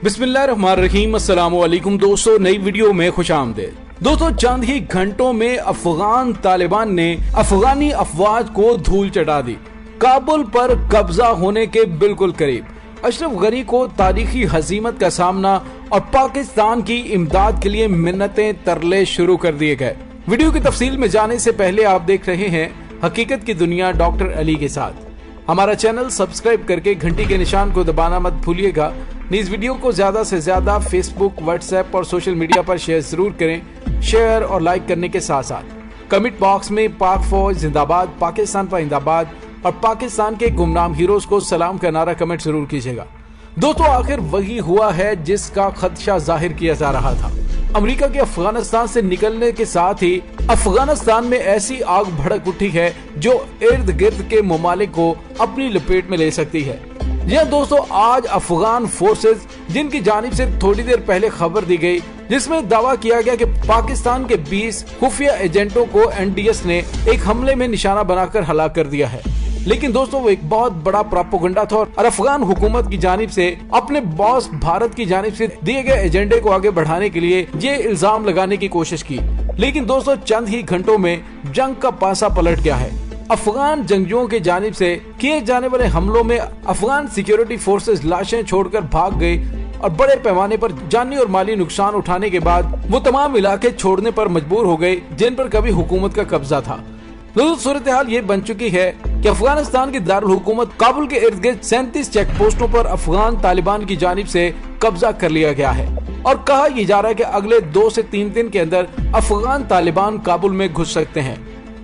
बिस्मिल्लाहिर्रहमानिर्रहीम। अस्सलामुअलैकुम दोस्तों, नई वीडियो में खुशामदीद। दोस्तों, चंद ही घंटों में अफगान तालिबान ने अफगानी अफवाज को धूल चटा दी। काबुल पर कब्जा होने के बिल्कुल करीब। अशरफ गनी को तारीखी हजीमत का सामना और पाकिस्तान की इमदाद के लिए मिन्नतें तरले शुरू कर दिए गए। वीडियो की तफसील में जाने से पहले आप देख रहे हैं हकीकत की दुनिया डॉक्टर अली के साथ। हमारा चैनल सब्सक्राइब करके घंटी के निशान को दबाना मत भूलिएगा। इस वीडियो को ज्यादा से ज्यादा फेसबुक, व्हाट्सएप और सोशल मीडिया पर शेयर जरूर करें। शेयर और लाइक करने के साथ साथ कमेंट बॉक्स में पाक फौज जिंदाबाद, पाकिस्तान पाइंदाबाद और पाकिस्तान के गुमनाम हीरोज को सलाम का नारा कमेंट जरूर कीजिएगा। दोस्तों, आखिर वही हुआ है जिसका खदशा जाहिर किया जा रहा था। अमेरिका के अफगानिस्तान से निकलने के साथ ही अफगानिस्तान में ऐसी आग भड़क उठी है जो इर्द गिर्द के ममालिक को अपनी लपेट में ले सकती है। यह दोस्तों, आज अफगान फोर्सेज जिनकी जानिब से थोड़ी देर पहले खबर दी गई, जिसमें दावा किया गया कि पाकिस्तान के 20 खुफिया एजेंटों को एनडीएस ने एक हमले में निशाना बनाकर हलाक कर दिया है। लेकिन दोस्तों, वो एक बहुत बड़ा प्रोपेगेंडा था और अफगान हुकूमत की जानिब से अपने बॉस भारत की जानिब से दिए गए एजेंडे को आगे बढ़ाने के लिए ये इल्जाम लगाने की कोशिश की। लेकिन दोस्तों, चंद ही घंटों में जंग का पासा पलट गया है। अफगान जंगियों की जानिब से किए जाने वाले हमलों में अफगान सिक्योरिटी फोर्सेज लाशें छोड़कर भाग गई और बड़े पैमाने पर जानी और माली नुकसान उठाने के बाद वो तमाम इलाके छोड़ने पर मजबूर हो गए जिन पर कभी हुकूमत का कब्जा था। दोस्तों, सूरत हाल ये बन चुकी है कि अफगानिस्तान की दारुल हुकूमत काबुल के इर्द गिर्द 37 चेक पोस्टों पर अफगान तालिबान की जानिब से कब्जा कर लिया गया है और कहा यह जा रहा है कि अगले 2 से 3 दिन के अंदर अफगान तालिबान काबुल में घुस सकते हैं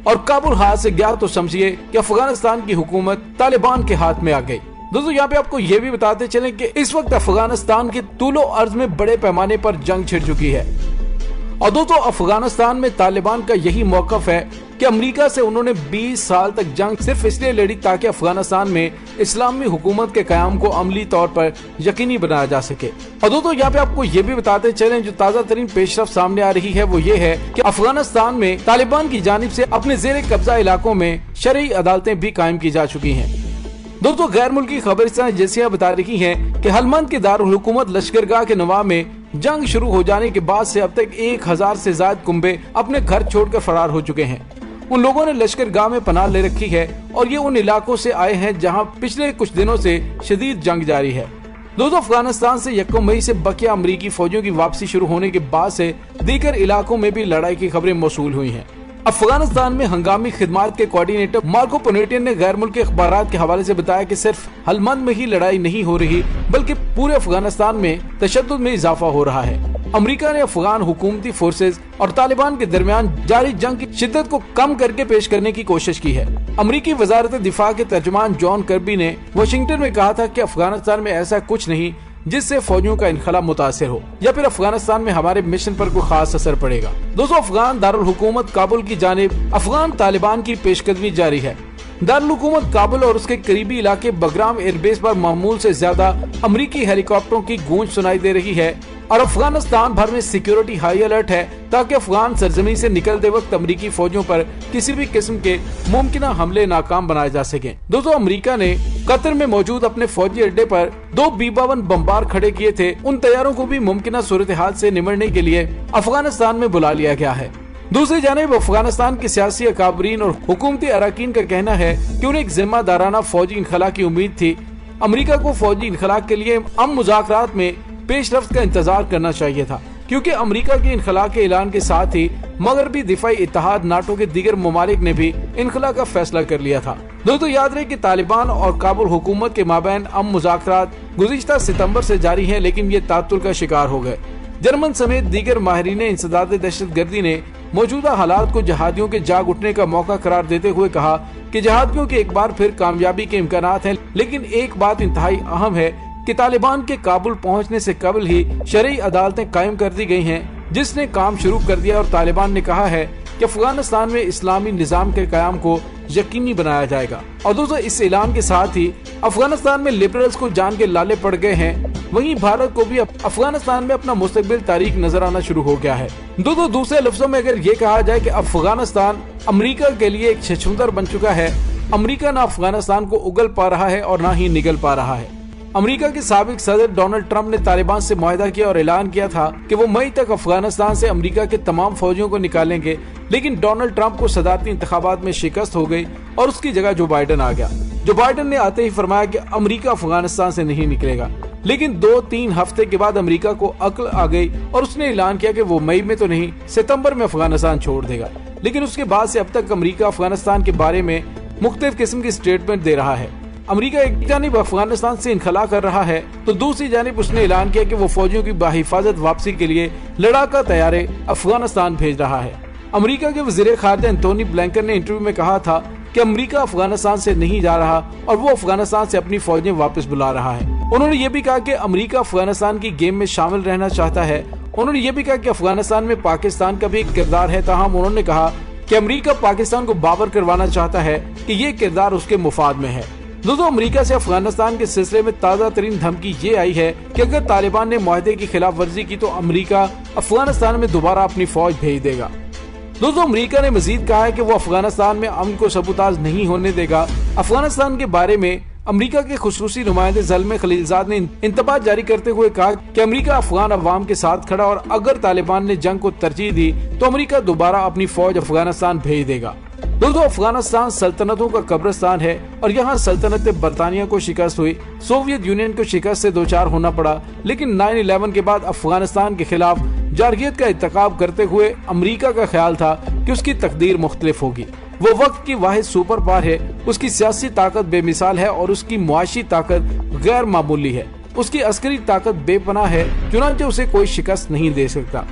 और काबुल हाथ से गया तो समझिए कि अफगानिस्तान की हुकूमत तालिबान के हाथ में आ गई। दोस्तों, यहाँ पे आपको ये भी बताते चलें कि इस वक्त अफगानिस्तान के तूलो अर्ज में बड़े पैमाने पर जंग छिड़ चुकी है और दोस्तों, अफगानिस्तान में तालिबान का यही मौकफ है कि अमेरिका से उन्होंने 20 साल तक जंग सिर्फ इसलिए लड़ी ताकि अफगानिस्तान में इस्लामी हुकूमत के कयाम को अमली तौर पर यकीनी बनाया जा सके। और दोस्तों, यहाँ पे आपको ये भी बताते चलें, जो ताज़ा तरीन पेशरफ सामने आ रही है वो ये है कि अफगानिस्तान में तालिबान की जानिब से अपने जेर कब्जा इलाकों में शरई अदालतें भी कायम की जा चुकी हैं। दोस्तों, गैर मुल्की खबर इस तरह एजेंसियां बता रही हैं कि हलमंद के दारुल हुकूमत लश्करगाह के नवा में जंग शुरू हो जाने के बाद से अब तक 1000 से ज्यादा कुंबे अपने घर छोड़कर फरार हो चुके हैं। उन लोगों ने लश्करगाह में पनाह ले रखी है और ये उन इलाकों से आए हैं जहां पिछले कुछ दिनों से शदीद जंग जारी है। दोस्तों, अफगानिस्तान से 1 मई से बकिया अमरीकी फौजियों की वापसी शुरू होने के बाद से दीगर इलाकों में भी लड़ाई की खबरें मौसूल हुई हैं। अफगानिस्तान में हंगामी खिदमात के कोऑर्डिनेटर मार्को पोनेटियन ने गैर मुल्की अखबारात के हवाले से बताया कि सिर्फ हलमंद में ही लड़ाई नहीं हो रही बल्कि पूरे अफगानिस्तान में तशद्दुद में इजाफा हो रहा है। अमेरिका ने अफगान हुकूमती फोर्सेज और तालिबान के दरमियान जारी जंग की शिद्दत को कम करके पेश करने की कोशिश की है। अमेरिकी वजारत दिफा के तर्जुमान जॉन कर्बी ने वाशिंगटन में कहा था कि अफगानिस्तान में ऐसा कुछ नहीं जिससे फौजियों का इनखला मुतासिर हो या फिर अफगानिस्तान में हमारे मिशन पर कोई खास असर पड़ेगा। दोस्तों, अफगान दारुल हुकूमत काबुल की जानिब अफगान तालिबान की पेशकदमी जारी है। दारुल हुकूमत काबुल और उसके करीबी इलाके बगराम एयरबेस पर मामूल से ज्यादा अमरीकी हेलीकॉप्टरों की गूंज सुनाई दे रही है और अफगानिस्तान भर में सिक्योरिटी हाई अलर्ट है ताकि अफगान सरजमी से निकलते वक्त अमरीकी फौजियों पर किसी भी किस्म के मुमकिन हमले नाकाम बनाए जा सके। दोस्तों, अमरीका ने कतर में मौजूद अपने फौजी अड्डे पर 2 B-52 बम्बार खड़े किए थे। उन तैयारों को भी मुमकिन सूरत हाल से निमटने के लिए अफगानिस्तान में बुला लिया गया है। दूसरी जानिब अफगानिस्तान के सियासी अकाबरीन और हुकूमती अराकीन का कहना है कि उन्हें एक जिम्मेदाराना फौजी इनखला की उम्मीद थी। अमेरिका को फौजी इनखला के लिए अमन मुज़ाकरात में पेशरफ्त का इंतजार करना चाहिए था, क्योंकि अमेरिका के इनखला के ऐलान के साथ ही मगरबी दिफाई इत्तेहाद नाटो के दीगर ममालिक ने भी इनखला का फैसला कर लिया था। दोस्तों, याद रहे कि तालिबान और काबुल हुकूमत के माबैन अमन मुज़ाकरात गुज़िश्ता सितंबर से जारी हैं, लेकिन ये तातुल का शिकार हो गए। जर्मन समेत दीगर माहिरीन इंसदाद दहशतगर्दी ने मौजूदा हालात को जहादियों के जाग उठने का मौका करार देते हुए कहा कि जहादियों के एक बार फिर कामयाबी के इम्कानात हैं, लेकिन एक बात इंतहाई अहम है कि तालिबान के काबुल पहुंचने से कबल ही शरई अदालतें कायम कर दी गई हैं, जिसने काम शुरू कर दिया और तालिबान ने कहा है कि अफगानिस्तान में इस्लामी निजाम के कयाम को यकीनी बनाया जाएगा। और दोस्तों, इस ऐलान के साथ ही अफगानिस्तान में लिबरल्स को जान के लाले पड़ गए हैं, वहीं भारत को भी अफगानिस्तान में अपना मुस्तकबिल तारीख नजर आना शुरू हो गया है। दोस्तों, दूसरे लफ्जों में अगर ये कहा जाए कि अफगानिस्तान अमेरिका के लिए एक छछूंदर बन चुका है, अमेरिका न अफगानिस्तान को उगल पा रहा है और न ही निगल पा रहा है। अमेरिका के साबिक सदर डोनाल्ड ट्रंप ने तालिबान से मुआहदा किया और ऐलान किया था कि वो मई तक अफगानिस्तान से अमेरिका के तमाम फौजियों को निकालेंगे, लेकिन डोनाल्ड ट्रंप को सदारती इंतखाबात में शिकस्त हो गई और उसकी जगह जो बाइडेन आ गया। जो बाइडेन ने आते ही फरमाया कि अमेरिका अफगानिस्तान से नहीं निकलेगा, लेकिन 2-3 हफ्ते के बाद अमेरिका को अक्ल आ गई और उसने ऐलान किया कि वो मई में तो नहीं, सितंबर में अफगानिस्तान छोड़ देगा। लेकिन उसके बाद से अब तक अमेरिका अफगानिस्तान के बारे में मुख्तलिफ किस्म की स्टेटमेंट दे रहा है। अमेरिका एक जानिब अफगानिस्तान से इनखला कर रहा है तो दूसरी जानिब उसने ऐलान किया कि वो फौजियों की बाहिफाजत वापसी के लिए लड़ाका तैयारे अफगानिस्तान भेज रहा है। अमेरिका के वज़ीर ख़ारिजा एंटोनी ब्लिंकन ने इंटरव्यू में कहा था कि अमेरिका अफगानिस्तान से नहीं जा रहा और वो अफगानिस्तान से अपनी फौजें वापस बुला रहा है। उन्होंने ये भी कहा कि अमेरिका अफगानिस्तान की गेम में शामिल रहना चाहता है। उन्होंने ये भी कहा कि अफगानिस्तान में पाकिस्तान का भी एक किरदार है, ताहम उन्होंने कहा कि अमेरिका पाकिस्तान को बाबर करवाना चाहता है कि ये किरदार उसके मुफाद में है। दोस्तों, अमेरिका से अफगानिस्तान के सिलसिले में ताज़ा तरीन धमकी ये आई है कि अगर तालिबान ने मुआहदे की खिलाफ वर्जी की तो अमेरिका अफगानिस्तान में दोबारा अपनी फौज भेज देगा। दोस्तों, अमेरिका ने मजीद कहा है कि वो अफगानिस्तान में अमन को सबूताज नहीं होने देगा। अफगानिस्तान के बारे में अमेरिका के खुसूसी नुमाइंदे ज़ल्मे खलीलजाद ने इंतबाह जारी करते हुए कहा कि अमेरिका अफगान अवाम के साथ खड़ा और अगर तालिबान ने जंग को तरजीह दी तो अमेरिका दोबारा अपनी फौज अफगानिस्तान भेज देगा। दोस्तों, अफगानिस्तान सल्तनतों का कब्रिस्तान है और यहाँ सल्तनत बरतानिया को शिकस्त हुई, सोवियत यूनियन को शिकस्त से दो चार होना पड़ा, लेकिन 9/11 के बाद अफगानिस्तान के खिलाफ जारहियत का इत्तेकाब करते हुए अमेरिका का ख्याल था कि उसकी तकदीर मुख्तलिफ होगी। वो वक्त की वाहिद सुपर पावर है, उसकी सियासी ताकत बेमिसाल है और उसकी मुआशी ताकत गैर मामूली है, उसकी अस्करी ताकत बेपनाह है, चुनांचे उसे कोई शिकस्त नहीं दे सकता।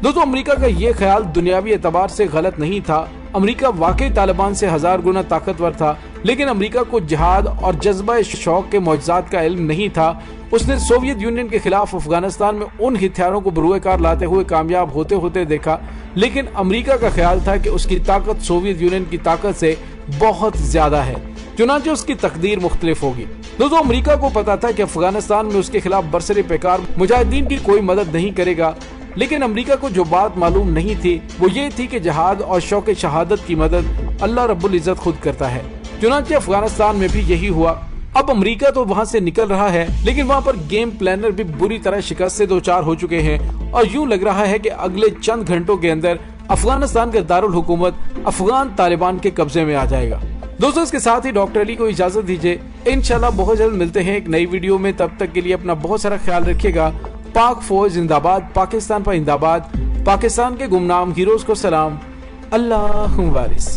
दोस्तों, अमेरिका का ये ख्याल दुनियावी एतबार से गलत नहीं था। अमेरिका वाकई तालिबान से 1000 गुना ताकतवर था, लेकिन अमेरिका को जिहाद और जज्बा शौक के मौजज़ात का इल्म नहीं था। उसने सोवियत यूनियन के खिलाफ अफगानिस्तान में उन हथियारों को बरूए कार लाते हुए कामयाब होते होते देखा, लेकिन अमेरिका का ख्याल था कि उसकी ताकत सोवियत यूनियन की ताकत से बहुत ज्यादा है, चुनांचे उसकी तकदीर मुख्तलिफ होगी। दोस्तों, अमेरिका को पता था कि अफगानिस्तान में उसके खिलाफ बरसरे पेकार मुजाहिदीन की कोई मदद नहीं करेगा, लेकिन अमेरिका को जो बात मालूम नहीं थी वो ये थी कि जहाद और शौक शहादत की मदद अल्लाह रब्बुल इज्जत खुद करता है। चुनांचे अफगानिस्तान में भी यही हुआ। अब अमेरिका तो वहाँ से निकल रहा है, लेकिन वहाँ पर गेम प्लानर भी बुरी तरह शिकस्त से दो चार हो चुके हैं और यूं लग रहा है कि अगले चंद घंटों के अंदर अफगानिस्तान का दारुल हुकूमत अफगान तालिबान के कब्जे में आ जाएगा। दोस्तों, इसके साथ ही डॉक्टर अली को इजाजत दीजिए। इंशाल्लाह बहुत जल्द मिलते हैं एक नई वीडियो में। तब तक के लिए अपना बहुत सारा ख्याल रखिएगा। पाक फौज जिंदाबाद, पाकिस्तान पर जिंदाबाद, पाकिस्तान के गुमनाम हीरोज को सलाम, अल्लाह वारिस।